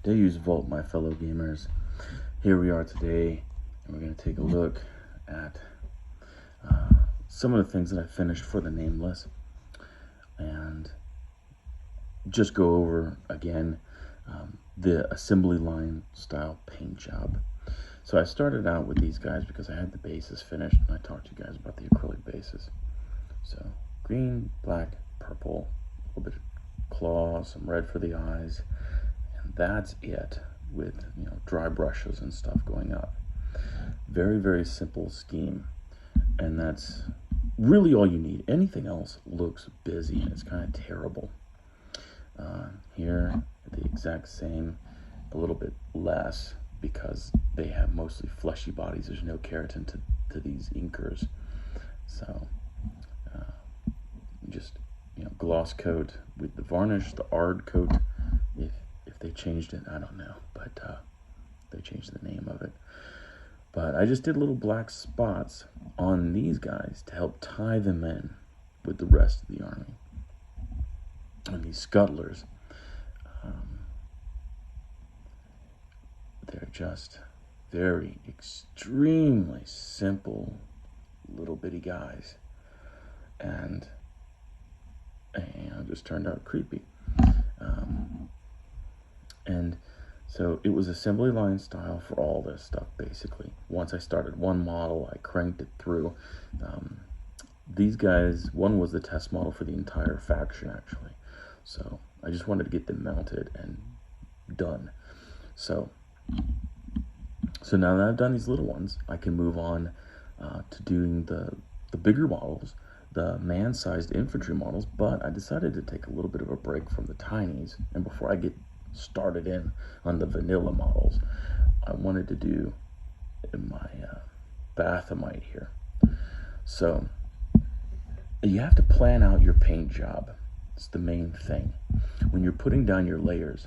Deadzone, my fellow gamers. Here we are today, and we're going to take a look at some of the things that I finished for the Nameless, and just go over again the assembly line style paint job. So I started out with these guys because I had the bases finished, and I talked to you guys about the acrylic bases. So green, black, purple, a little bit of claw, some red for the eyes, and that's it, with dry brushes and stuff going up. Very, very simple scheme, and that's really all you need. Anything else looks busy and it's kind of terrible. Here, the exact same, a little bit less, because they have mostly fleshy bodies. There's no keratin to these inkers. So just gloss coat with the varnish, the ard coat. If they changed it, I don't know, but they changed the name of it. But I just did little black spots on these guys to help tie them in with the rest of the army. And these scuttlers, they're just very extremely simple little bitty guys, and it just turned out creepy. And so it was assembly line style for all this stuff, basically. Once I started one model, I cranked it through. These guys, one was the test model for the entire faction, actually. So I just wanted to get them mounted and done. So now that I've done these little ones, I can move on to doing the bigger models, the man-sized infantry models. But I decided to take a little bit of a break from the tinies, and before I get started in on the vanilla models, I wanted to do my Bathomite here. So you have to plan out your paint job. It's the main thing. When you're putting down your layers,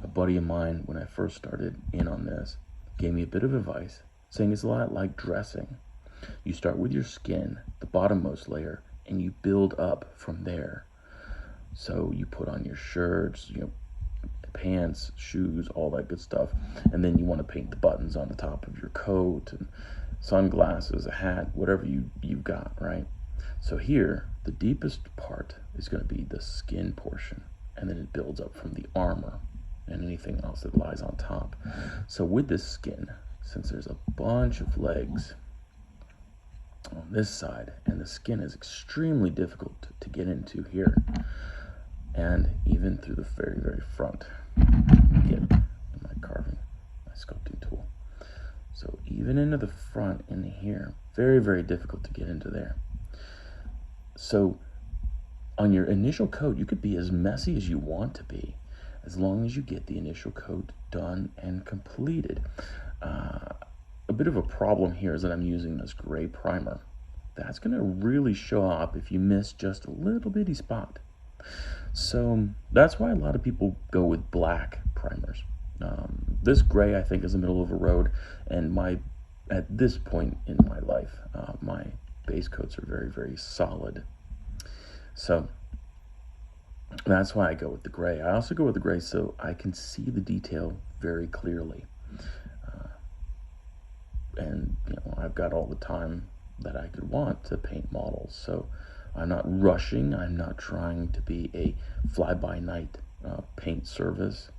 a buddy of mine, when I first started in on this, gave me a bit of advice, saying it's a lot like dressing. You start with your skin, the bottommost layer, and you build up from there. So you put on your shirts, pants, shoes, all that good stuff, and then you want to paint the buttons on the top of your coat and sunglasses, a hat, whatever you've got, right? So here, the deepest part is going to be the skin portion, and then it builds up from the armor and anything else that lies on top. So with this skin, since there's a bunch of legs on this side, and the skin is extremely difficult to get into here, and even through the very, very front, get my carving, my sculpting tool. So even into the front in here, very, very difficult to get into there. So on your initial coat, you could be as messy as you want to be, as long as you get the initial coat done and completed. A bit of a problem here is that I'm using this gray primer. That's going to really show up if you miss just a little bitty spot. So that's why a lot of people go with black primers. This gray, I think, is the middle of the road, and at this point in my life, my base coats are very, very solid. So that's why I go with the gray. I also go with the gray so I can see the detail very clearly. And I've got all the time that I could want to paint models, so I'm not rushing. I'm not trying to be a fly-by-night paint service.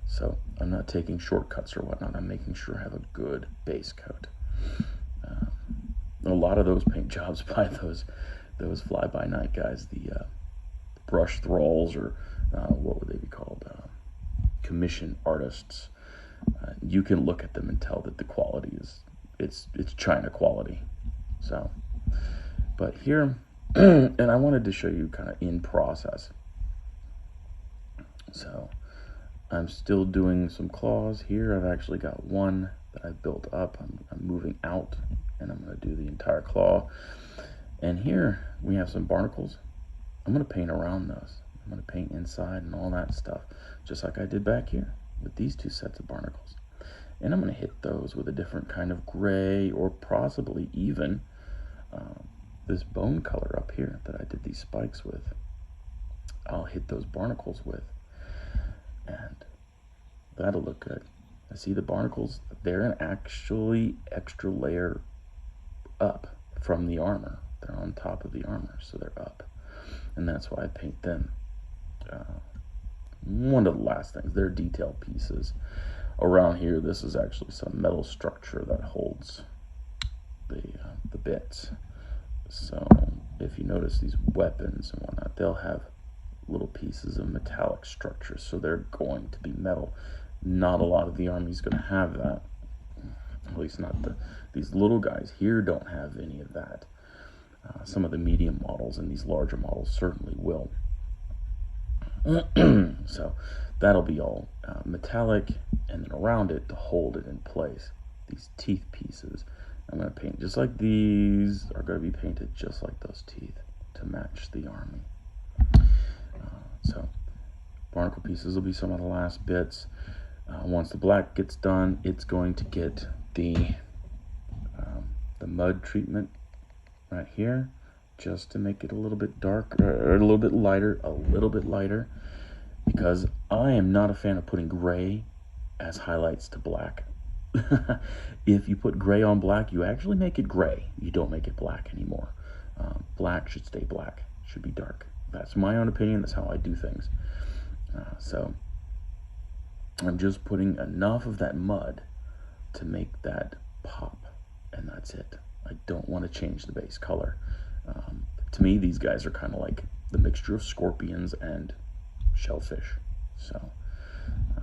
So I'm not taking shortcuts or whatnot. I'm making sure I have a good base coat. A lot of those paint jobs by those fly-by-night guys, the brush thralls, or what would they be called? Commission artists. You can look at them and tell that the quality it's China quality. So, but here, and I wanted to show you kind of in process. So I'm still doing some claws here. I've actually got one that I've built up. I'm moving out, and I'm going to do the entire claw. And here we have some barnacles. I'm going to paint around those. I'm going to paint inside and all that stuff, just like I did back here with these two sets of barnacles. And I'm going to hit those with a different kind of gray, or possibly even this bone color up here that I did these spikes with. I'll hit those barnacles with. And That'll look good. I see the barnacles. They're an actually extra layer up from the armor. They're on top of the armor, so they're up. And that's why I paint them. One of the last things, they're detail pieces. Around here, this is actually some metal structure that holds the bits. So if you notice these weapons and whatnot, they'll have little pieces of metallic structure, so they're going to be metal. Not a lot of the army's going to have that. At least not these little guys here don't have any of that. Some of the medium models and these larger models certainly will. So that'll be all metallic, and then around it to hold it in place, these teeth pieces I'm going to paint just like these are going to be painted just like those teeth to match the army. So barnacle pieces will be some of the last bits. Once the black gets done, it's going to get the mud treatment right here, just to make it a little bit darker, or a little bit lighter, because I am not a fan of putting gray as highlights to black. If you put gray on black, you actually make it gray. You don't make it black anymore. Black should stay black, should be dark. That's my own opinion. That's how I do things. So I'm just putting enough of that mud to make that pop, and that's it. I don't want to change the base color. To me, these guys are kind of like the mixture of scorpions and shellfish. So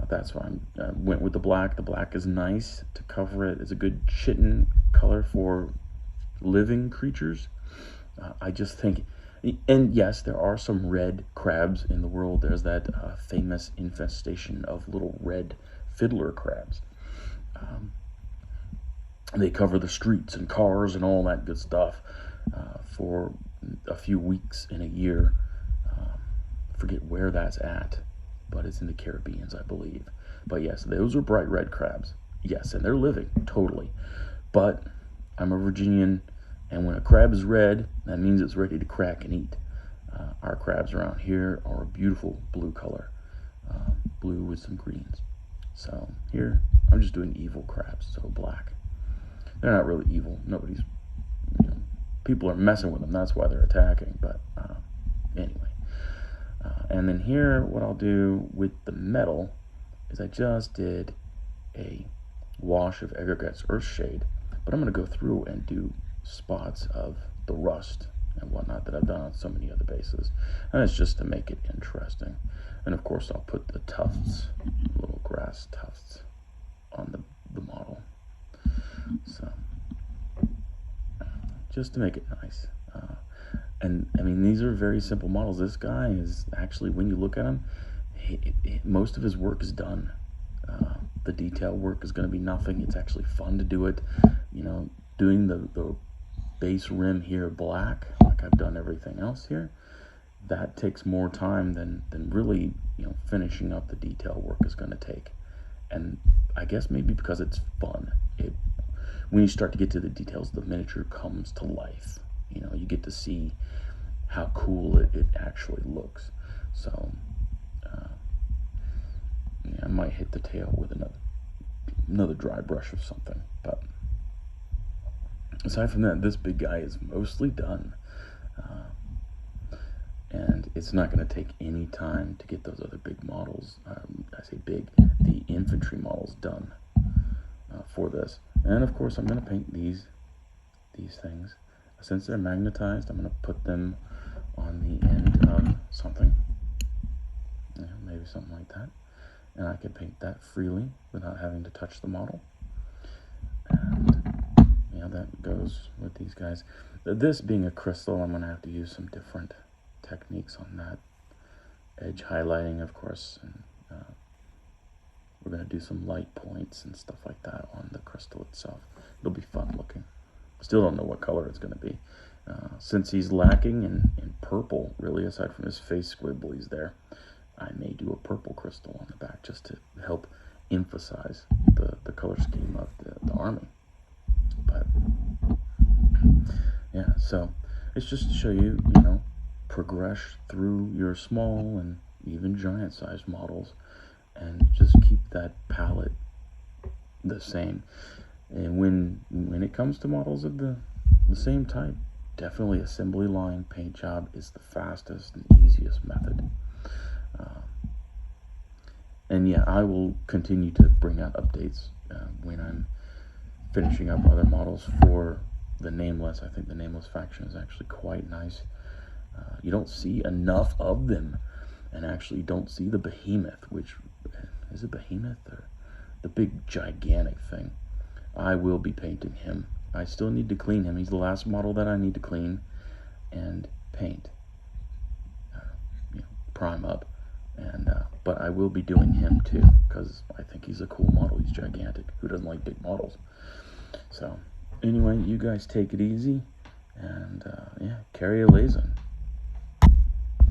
that's why I went with the black. The black is nice to cover it. It's a good chitin color for living creatures. I just think, and yes, there are some red crabs in the world. There's that famous infestation of little red fiddler crabs. They cover the streets and cars and all that good stuff for a few weeks in a year. Forget where that's at, but it's in the Caribbean, I believe. But yes, those are bright red crabs. Yes, and they're living, totally. But I'm a Virginian, and when a crab is red, that means it's ready to crack and eat. Our crabs around here are a beautiful blue color, blue with some greens. So here, I'm just doing evil crabs, so black. They're not really evil. Nobody's, people are messing with them. That's why they're attacking. But anyway. And then here, what I'll do with the metal is I just did a wash of Eggerget's Earthshade, but I'm going to go through and do spots of the rust and whatnot that I've done on so many other bases. And it's just to make it interesting. And of course, I'll put the tufts, little grass tufts, on the model. So, just to make it nice. And I mean, these are very simple models. This guy is actually, when you look at him, most of his work is done. The detail work is going to be nothing. It's actually fun to do it. Doing the base rim here black, like I've done everything else here, that takes more time than really, finishing up the detail work is going to take. And I guess maybe because it's fun. When you start to get to the details, the miniature comes to life. You get to see how cool it actually looks. So I might hit the tail with another dry brush of something. But aside from that, this big guy is mostly done. And it's not going to take any time to get those other big models, I say big, the infantry models done for this. And of course, I'm going to paint these things. Since they're magnetized, I'm going to put them on the end of something. Maybe something like that. And I can paint that freely without having to touch the model. And that goes with these guys. This being a crystal, I'm going to have to use some different techniques on that. Edge highlighting, of course. And we're going to do some light points and stuff like that on the crystal itself. It'll be fun looking. Still don't know what color it's going to be. Since he's lacking in purple, really, aside from his face squibblies there, I may do a purple crystal on the back just to help emphasize the color scheme of the army. But, yeah, so it's just to show you, progress through your small and even giant-sized models and just keep that the same. And when it comes to models of the same type, definitely assembly line paint job is the fastest and easiest method. And yeah, I will continue to bring out updates when I'm finishing up other models for the Nameless. I think the Nameless faction is actually quite nice. You don't see enough of them, and actually don't see the behemoth, which is a behemoth or the big gigantic thing. I will be painting him. I still need to clean him. He's the last model that I need to clean and paint, prime up. And but I will be doing him too, because I think he's a cool model. He's gigantic. Who doesn't like big models? So anyway, you guys take it easy, and yeah, carry a Deadzone.